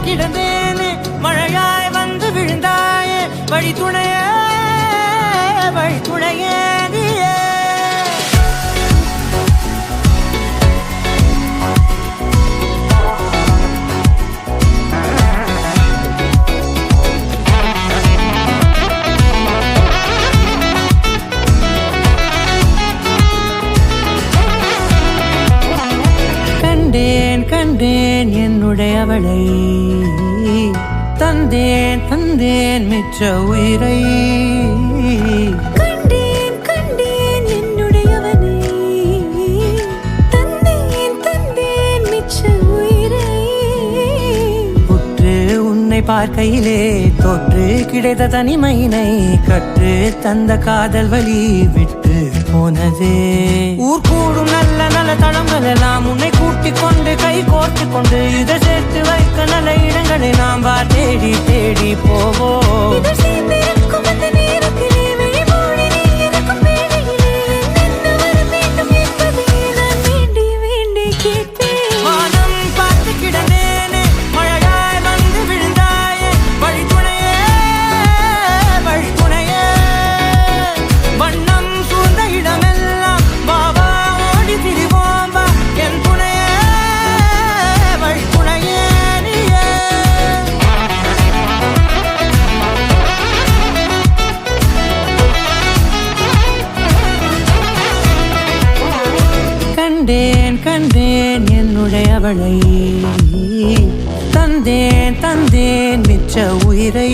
கிடந்தேனே மழையாய் வந்து விழுந்தாயே வழி துணையே நீயே கண்டேன் என்னுடையவளை தந்தேன் மிச்ச உயிரை கண்டேன் என்னுடையவனை தந்தேன் மிச்ச உயிரை உற்று உன்னை பார்க்கையிலே தொற்று கிடைத்த தனிமையினை கற்று தந்த காதல் வழி விட்டு போனதே ஊர் கூடும் நல்ல நல்ல தளங்கள் எல்லாம் உன்னை கூட்டிக் கொண்டு கை கோர்த்து கொண்டு இதை சேர்த்து வைக்க நல்ல இடங்களை நாம் தேடி தேடி போவோம் கண்டேன் என்னுடையவளை தந்தேன் மிச்ச உயிரை